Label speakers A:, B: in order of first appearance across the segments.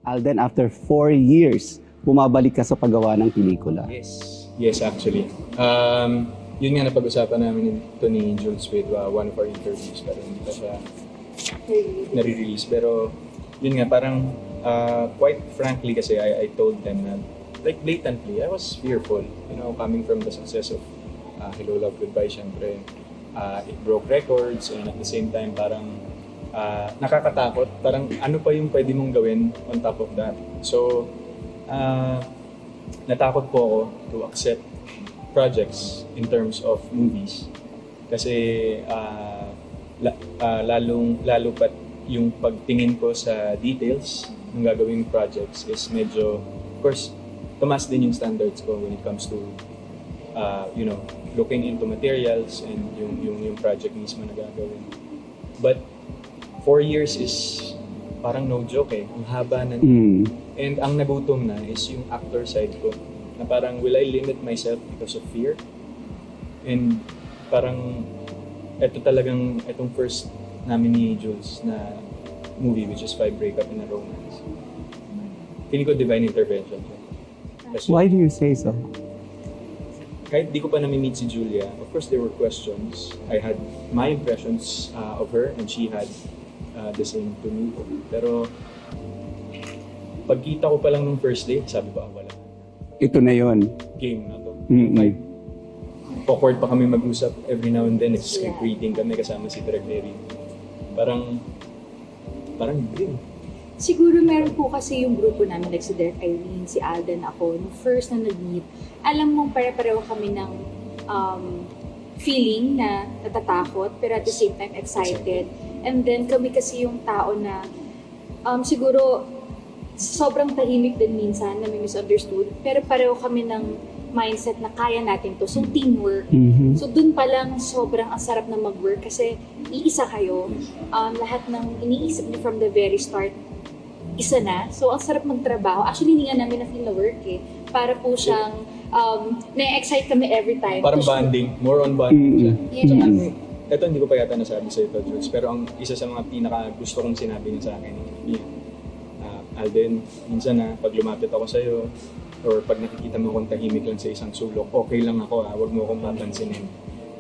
A: Alden, after 4 years, bumabalik ka sa paggawa ng pelikula.
B: Yes, actually. Yun nga napag-usapan namin ito ni Jules with one of our interviews, pero hindi pa siya nare-release. Pero yun nga, parang quite frankly kasi I told them na, like blatantly, I was fearful. You know, coming from the success of Hello, Love, Goodbye, syempre, it broke records, and at the same time, parang nakakatakot. Parang ano pa yung pwede mong gawin on top of that. So, natakot po ako to accept projects in terms of movies. Kasi lalo pat yung pagtingin ko sa details ng gagawing projects is medyo, of course, tumaas din yung standards ko when it comes to looking into materials and yung project mismo na gagawin. But 4 years is parang no joke eh. Ang haba na. And ang nagutom na is yung actor side ko. Na parang, will I limit myself because of fear? And parang, itong first namin ni Jules na movie, which is 5 Breakup in a Romance. Feeling ko divine intervention. Kasi,
A: Why do you say so?
B: kahit di ko pa nami-meet si Julia, of course there were questions. I had my impressions of her and she had the same to me. Pero pagkita ko pa lang nung first day, sabi ko, wala.
A: Ito na yon.
B: Game na to.
A: Mm-hmm.
B: Like, awkward pa kami mag-usap every now and then. Script reading kami kasama si Direk Larry. Parang game.
C: Siguro meron po kasi yung grupo namin, like si Direk Irene, si Alden, ako, nung first na nag-meet, alam mong pare-pareho kami ng feeling na natatakot, pero at the same time excited. And then kami kasi yung tao na siguro sobrang tahimik din minsan na may misunderstood, pero pareho kami ng mindset na kaya natin to. So teamwork.
A: Mm-hmm.
C: So dun pa lang sobrang ang sarap na mag-work kasi iisa kayo. Lahat ng iniisip niyo from the very start, isa na. So ang sarap magtrabaho. Actually, hindi nga namin na-feel na work eh. Para po siyang na-excite kami every time.
B: Parang bonding. More on bonding siya.
C: Yes.
B: Ito hindi ko pa yata nasabi sa ito, Jules. Pero ang isa sa mga pinaka gusto kong sinabi niya sa akin, Alden, minsan pag lumapit ako sa'yo, or pag nakikita mo akong tahimik lang sa isang sulok, okay lang ako huwag mo akong papansinin.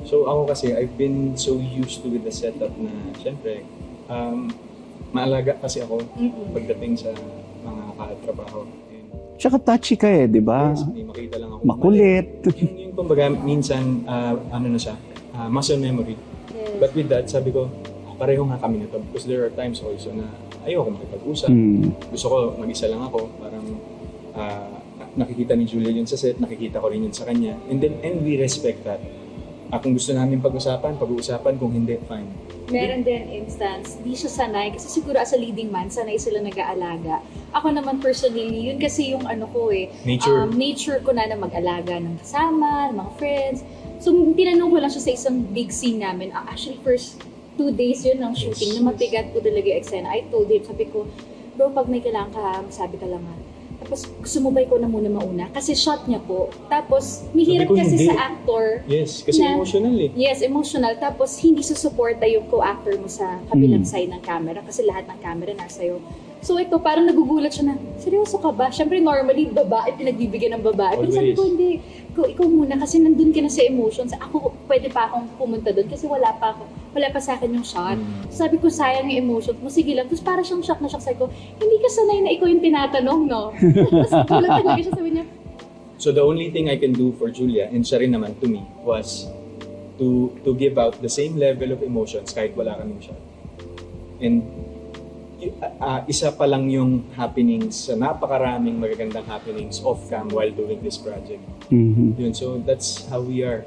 B: So ako kasi, I've been so used to with the setup na, syempre, maalaga kasi ako pagdating sa mga katrabaho.
A: Tsaka touchy ka eh, di ba?
B: Yes, may makita lang ako.
A: Makulit.
B: Yung kumbaga, minsan, muscle memory.
C: Yes.
B: But with that, sabi ko, pareho nga kami nito. Because there are times also na ayoko makipag-usap. Gusto ko, mag-isa lang ako. Parang nakikita ni Julia yun sa set, nakikita ko rin yun sa kanya. And we respect that. Kung gusto namin pag-uusapan, kung hindi, fine.
C: Meron din instance, di siya sanay. Kasi siguro as a leading man, sanay sila nag-aalaga. Ako naman personally, yun kasi yung ano ko eh. Nature ko na mag-alaga ng kasama, ng mga friends. So, tinanong ko lang siya sa isang big scene namin. Actually, first 2 days yun ng shooting, na mabigat po talaga yung eksena. I told him, sabi ko, bro, pag may kailangan ka, sabi ka lang Tapos sumubay ko na muna mauna kasi shot niya po. Tapos mahirap kasi
B: hindi.
C: sa actor.
B: Yes, kasi emotional eh.
C: Yes, emotional. Tapos hindi susuporta yung co-actor mo sa kabilang side ng camera kasi lahat ng camera nasa iyo. So ito, parang nagugulat siya na, seryoso ka ba? Siyempre normally, babae, pinagbibigyan ng babae. Pero sabi ko, hindi, ikaw muna kasi nandun ka na sa emotions. Ako, pwede pa akong pumunta doon kasi wala pa sa akin yung shot. Sabi ko, sayang yung emotions mo, sige lang. Tapos parang siyang shock na shock. Sabi ko, hindi ka sanay na ikaw yung tinatanong, no? Tapos gulat talaga siya, sabi niya.
B: So the only thing I can do for Julia, and siya rin naman to me, was to give out the same level of emotions kahit wala kaming shot. And isa pa lang yung happenings, napakaraming magagandang happenings off-cam while doing this project. Yun, so that's how we are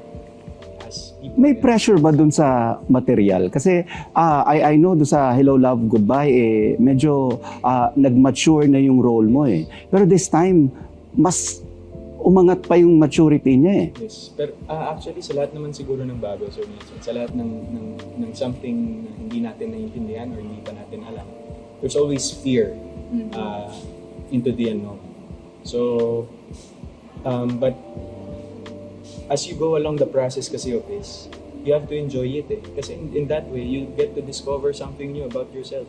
B: as people.
A: May pressure ba dun sa material? Kasi I know dun sa Hello, Love, Goodbye, medyo nag-mature na yung role mo eh. Pero this time, mas umangat pa yung maturity niya eh.
B: Yes, pero actually sa lahat naman siguro ng bago, Sir Nelson, sa lahat ng something na hindi natin naiintindihan or hindi pa natin alam, there's always fear into the unknown. So, but as you go along the process kasi of this, you have to enjoy it eh. Kasi in that way, you get to discover something new about yourself.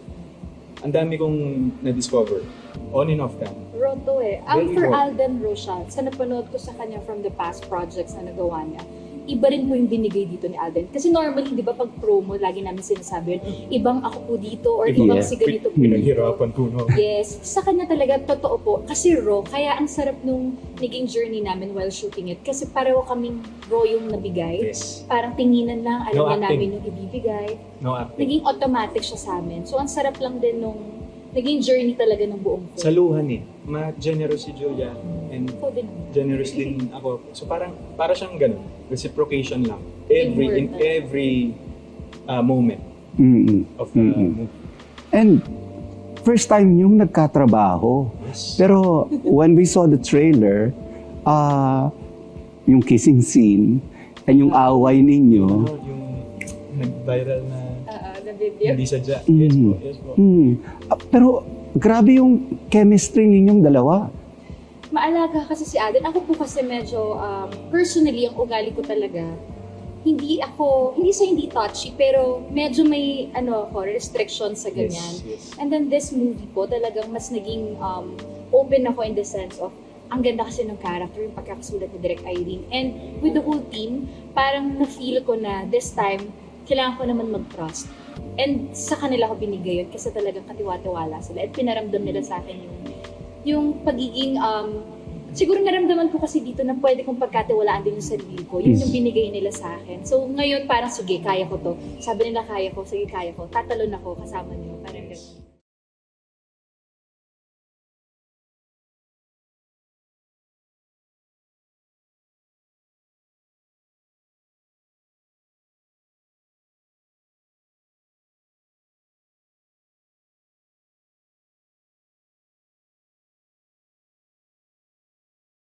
B: ang dami kong na-discover. On and off cam.
C: Roto eh.
B: Very
C: For
B: raw.
C: Alden Rochal, sa napanood ko sa kanya from the past projects na nagawa niya, iba rin po yung binigay dito ni Alden. Kasi normally, di ba, pag promo, lagi namin sinasabi yun, ibang ako po dito, or ibang
A: Yeah.
C: si ganito po.
B: Pinaghirapan ko, no?
C: Yes. Sa kanya talaga, totoo po. Kasi raw, kaya ang sarap nung naging journey namin while shooting it. Kasi pareho kaming raw yung nabigay.
B: Yes.
C: Parang tinginan lang, alam
B: No
C: na
B: acting.
C: namin yung ibibigay.
B: No acting.
C: Naging automatic siya sa amin. So, ang sarap lang din nung naging journey talaga ng buong film.
B: Saluhan eh. Ma-generous si Julia. And
C: Ako din.
B: generous din ako. So parang, para siyang ganun. Reciprocation lang. In every moment
A: Mm-mm.
B: of the
A: Mm-mm.
B: movie.
A: And first time yung nagkatrabaho.
B: Yes.
A: Pero when we saw the trailer, yung kissing scene, and yung away ninyo,
B: Ano, yung nag-viral na
C: Na video.
B: hindi sadya.
A: Mhm.
B: Yes po, yes po.
A: pero grabe yung chemistry ninyong dalawa.
C: Maalaga kasi si Alden. Ako po kasi medyo, personally, ang ugali ko talaga, hindi sa hindi touchy, pero medyo may, restrictions sa ganyan.
B: Yes, yes.
C: And then this movie po, talagang mas naging open ako in the sense of, ang ganda kasi ng character, yung pagkakasulat ni Direk Irene. And with the whole team, parang na-feel ko na this time, kailangan ko naman mag-trust. And sa kanila ko binigay yun kasi talagang katiwa-tiwala sila. At pinaramdam nila sa akin yung pagiging, siguro naramdaman ko kasi dito na pwede kong pagkatiwalaan din yung sarili ko. Yun yung binigay nila sa akin. So ngayon parang sige, kaya ko to. Sabi nila kaya ko, sige kaya ko. Tatalon ako kasama niyo.